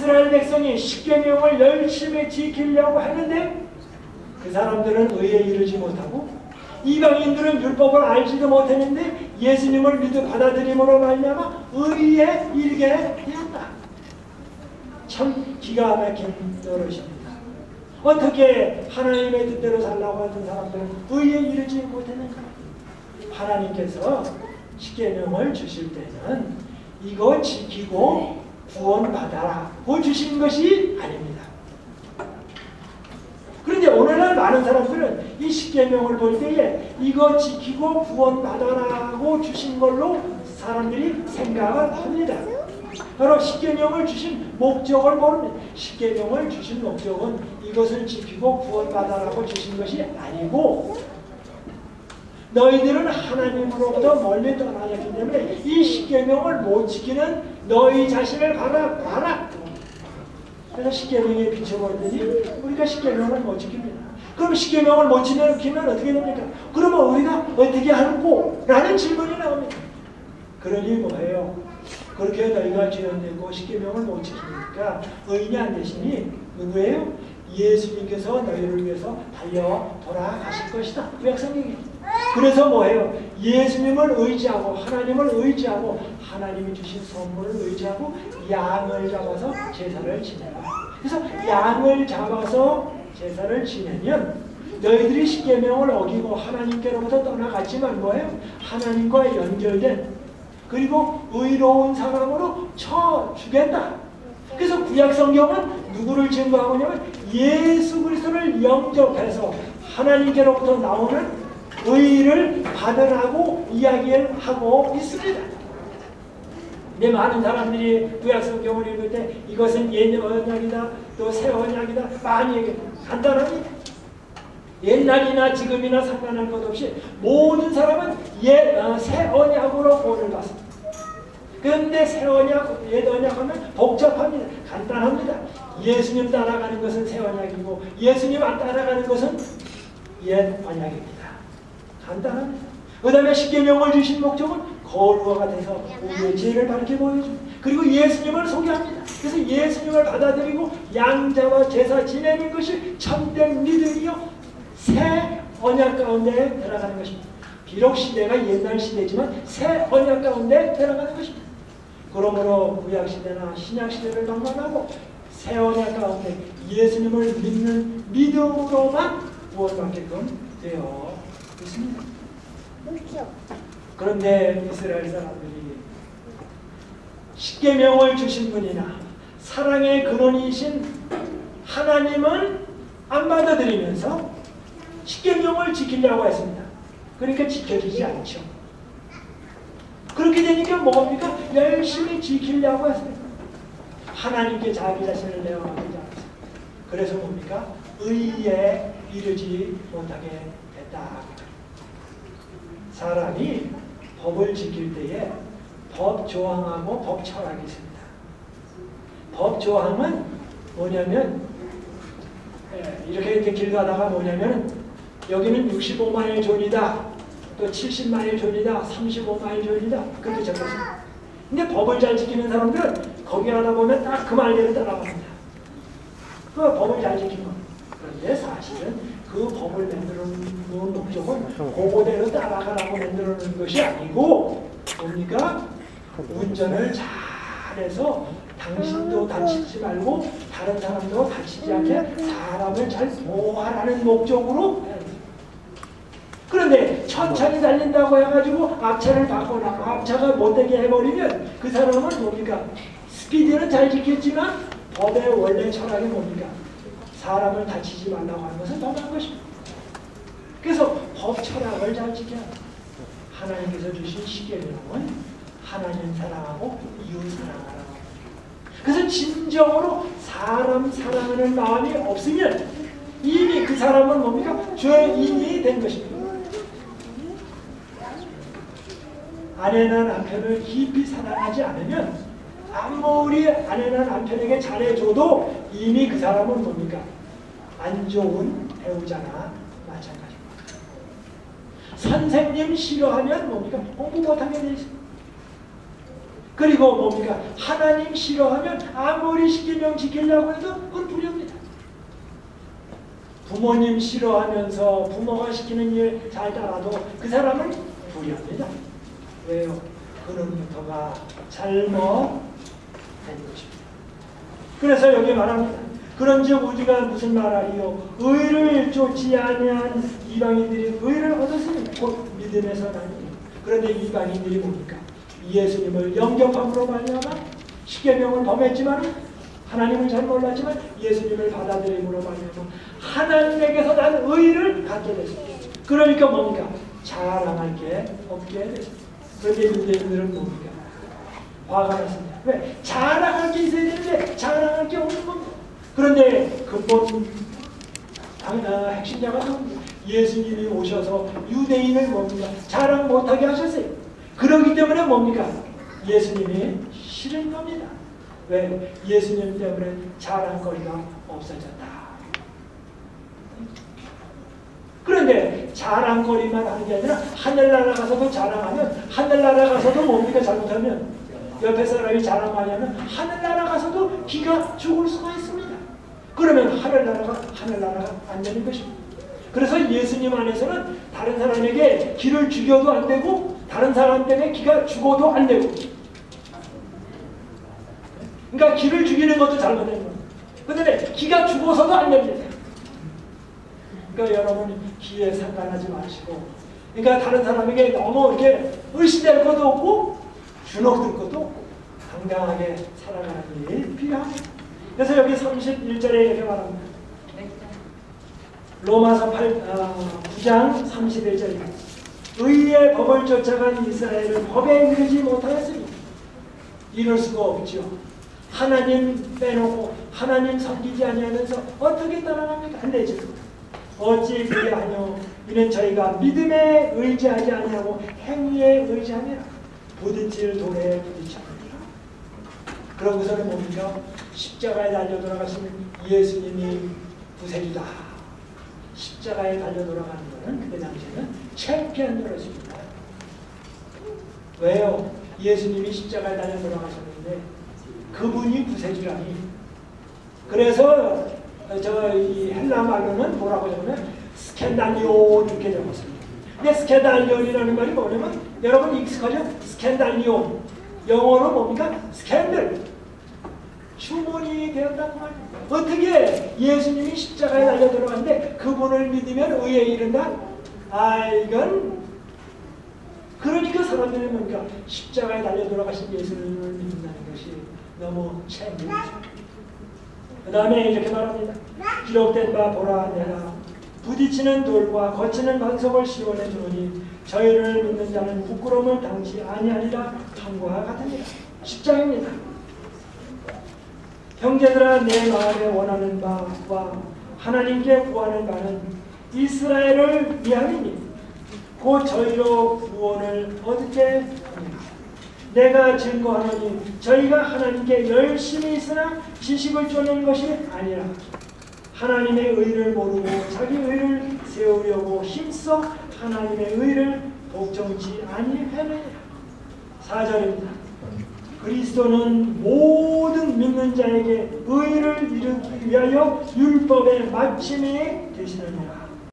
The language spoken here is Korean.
이스라엘 백성이 십계명을 열심히 지키려고 했는데 그 사람들은 의에 이르지 못하고 이방인들은 율법을 알지도 못했는데 예수님을 받아들임으로 말미암아 의에 이르게 되었다. 참 기가 막힌 노릇입니다. 어떻게 하나님의 뜻대로 살라고 하던 사람들은 의에 이르지 못했는가? 하나님께서 십계명을 주실 때는 이거 지키고 구원받아라고 주신 것이 아닙니다. 그런데 오늘날 많은 사람들은 이 십계명을 볼 때에 이거 지키고 구원받아라고 주신 걸로 사람들이 생각을 합니다. 바로 십계명을 주신 목적을 모릅니다. 십계명을 주신 목적은 이것을 지키고 구원받아라고 주신 것이 아니고 너희들은 하나님으로부터 멀리 떠나졌기 때문에 이 십계명을 못 지키는 너희 자신을 봐라. 그래서 십계명에 비춰보더니 우리가 십계명을 못 지킵니다. 그럼 십계명을 못 지키면 어떻게 됩니까? 그러면 우리가 어떻게 하는고? 라는 질문이 나옵니다. 그러니 뭐예요? 그렇게 너희가 죄인되고 십계명을 못 지키니까 의인이 안 되시니 누구예요? 예수님께서 너희를 위해서 달려 돌아가실 것이다. 구약성경이. 그래서 뭐예요? 예수님을 의지하고 하나님을 의지하고 하나님이 주신 선물을 의지하고 양을 잡아서 제사를 지내라. 그래서 양을 잡아서 제사를 지내면 너희들이 십계명을 어기고 하나님께로부터 떠나갔지만 뭐예요? 하나님과 연결된 그리고 의로운 사람으로 쳐주겠다. 그래서 구약성경은 누구를 증거하고 있냐면 예수 그리스도를 영접해서 하나님께로부터 나오는 의를 받으라고 이야기를 하고 있습니다. 근데 많은 사람들이 구약성경을 읽을 때 이것은 옛 언약이다 또 새 언약이다 많이 얘기해요. 간단합니다. 옛날이나 지금이나 상관할 것 없이 모든 사람은 새 언약으로 구원을 받습니다. 그런데 새 언약, 옛 언약 하면 복잡합니다. 간단합니다. 예수님 따라가는 것은 새 언약이고 예수님 안 따라가는 것은 옛 언약입니다. 간단합니다. 그 다음에 십계명을 주신 목적은 거룩화가 돼서 우리의 죄를 밝게 보여줍니다. 그리고 예수님을 소개합니다. 그래서 예수님을 받아들이고 양자와 제사 지내는 것이 참된 믿음이요 새 언약 가운데 들어가는 것입니다. 비록 시대가 옛날 시대지만 새 언약 가운데 들어가는 것입니다. 그러므로 구약시대나 신약시대를 방문하고 새 언약 가운데 예수님을 믿는 믿음으로만 구원받게끔 되어 있습니다. 그런데 이스라엘 사람들이 십계명을 주신 분이나 사랑의 근원이신 하나님을 안 받아들이면서 십계명을 지키려고 했습니다. 그러니까 지켜지지 않죠. 그렇게 되니까 뭡니까? 열심히 지키려고 했습니다. 하나님께 자기 자신을 내어가지 않았습니다. 그래서 뭡니까? 의에 이르지 못하게 됐다. 사람이 법을 지킬 때에 법 조항하고 법 철학이 있습니다. 법 조항은 뭐냐면 이렇게 길 가다가 뭐냐면 여기는 65마일 존이다. 또 70마일 존이다. 35마일 존이다. 그렇게 적혔습니다. 근데 법을 잘 지키는 사람들은 거기 하다 보면 딱 그 말대로 따라갑니다. 그 법을 잘 지킨 겁니다. 그런데 사실은 그 법을 만들어 놓은 목적은 그거대로 따라가라고 만들어 놓은 것이 아니고 뭡니까? 운전을 잘해서 당신도 다치지 말고 다른 사람도 다치지 않게 사람을 잘 보호하라는 목적으로. 그런데 천천히 달린다고 해가지고 앞차를 바꿔나 앞차가 못되게 해버리면 그 사람은 뭡니까? 스피드는 잘 지켰지만 법의 원래 철학이 뭡니까? 사람을 다치지 말라고 하는 것은 너무한 것입니다. 그래서 법 철학을 잘 지켜야 합니다. 하나님께서 주신 십계명은 하나님 사랑하고 이웃 사랑하라고. 그래서 진정으로 사람 사랑하는 마음이 없으면 이미 그 사람은 뭡니까? 죄인이 된 것입니다. 아내나 남편을 깊이 사랑하지 않으면 아무리 아내나 남편에게 잘해줘도 이미 그 사람은 뭡니까? 안 좋은 배우자나 마찬가지입니다. 선생님 싫어하면 뭡니까? 공부 못하게 돼 있습니다. 그리고 뭡니까? 하나님 싫어하면 아무리 십계명 지키려고 해도 그건 불효입니다. 부모님 싫어하면서 부모가 시키는 일 잘 따라도 그 사람은 불효입니다. 왜요? 그놈부터가 잘못된 것입니다. 그래서 여기 말합니다. 그런즉 우리가 무슨 말하리요? 의를 쫓지 아니한 이방인들이 의를 얻었으니 곧 믿음에서 나니. 그런데 이방인들이 뭡니까? 예수님을 영접함으로 말미암아 십계명을 범했지만 하나님을 잘 몰랐지만 예수님을 받아들임으로 말미암아 하나님에게서 난 의를 갖게 됐습니다. 그러니까 뭡니까? 자랑할 게 없게 됐습니다. 그런데 유대인들은 뭡니까? 화가 났습니다. 왜? 자랑할 게 있어야 되는데 자랑할 게 없는 겁니다. 그런데 근본 핵심자가 누굽니까? 예수님이 오셔서 유대인을 뭡니까? 자랑 못하게 하셨어요. 그렇기 때문에 뭡니까? 예수님이 싫은 겁니다. 왜? 예수님 때문에 자랑거리가 없어졌다. 그런데 자랑거리만 하는 게 아니라 하늘나라 가서도 자랑하면 하늘나라 가서도 뭡니까? 잘못하면 옆에 사람이 자랑하냐면 하늘나라 가서도 기가 죽을 수가 있습니다. 그러면 하늘나라가 안 되는 것입니다. 그래서 예수님 안에서는 다른 사람에게 기를 죽여도 안 되고 다른 사람 때문에 기가 죽어도 안 되고, 그러니까 기를 죽이는 것도 잘못된 거예요. 그런데 기가 죽어서도 안 됩니다. 그러니까 여러분 기에 상관하지 마시고, 그러니까 다른 사람에게 너무 이렇게 의심될 것도 없고 주눅들 것도 없고 당당하게 살아가는 일이 필요합니다. 그래서 여기 31절에 이렇게 말합니다. 로마서 9장 31절입니다. 의의 법을 쫓아간 이스라엘은 법에 이르지 못하였으니 이럴 수가 없죠. 하나님 빼놓고 하나님 섬기지 아니하면서 어떻게 따라갑니까? 안 되죠. 어찌 그리하뇨? 이는 저희가 믿음에 의지하지 아니하고 행위에 의지하니라. 부딪힐 돌에 부딪힙니다. 그러고서는 뭡니까? 십자가에 달려 돌아가신 예수님이 구세주다. 십자가에 달려 돌아가는 것은 그때 당시에는 창피한 노릇입니다. 왜요? 예수님이 십자가에 달려 돌아가셨는데 그분이 구세주라니. 그래서 이 헬라 말로는 뭐라고 적으면 스캔달리온 이렇게 적었습니다. 근데 스캔달리온이라는 말이 뭐냐면 여러분 익숙하죠? 스캔달리온 영어로 뭡니까? 스캔들. 주문이 되었다는 말이에요. 어떻게 예수님이 십자가에 달려 들어갔는데 그분을 믿으면 의에 이른다? 이건 그러니까 사람들이 뭔가 십자가에 달려 돌아가신 예수님을 믿는다는 것이 너무 창피해요. 그 다음에 이렇게 말합니다. 기록된 바 보라, 내가 부딪히는 돌과 거치는 반석을 시온에 주노니 저희를 믿는 자는 부끄러움을 당치 아니하리라 함과 같으니라. 10장입니다. 형제들아, 내 마음에 원하는 바와 하나님께 구하는 바는 이스라엘을 위함이니 곧 저희로 구원을 얻게 합니다. 내가 증거하노니 저희가 하나님께 열심히 있으나 지식을 쫓는 것이 아니라 하나님의 의를 모르고 자기 의를 세우려고 힘써 하나님의 의를 복종치 아니하느니라. 4절입니다. 그리스도는 모든 믿는 자에게 의를 이루기 위하여 율법의 마침이 되시느니라.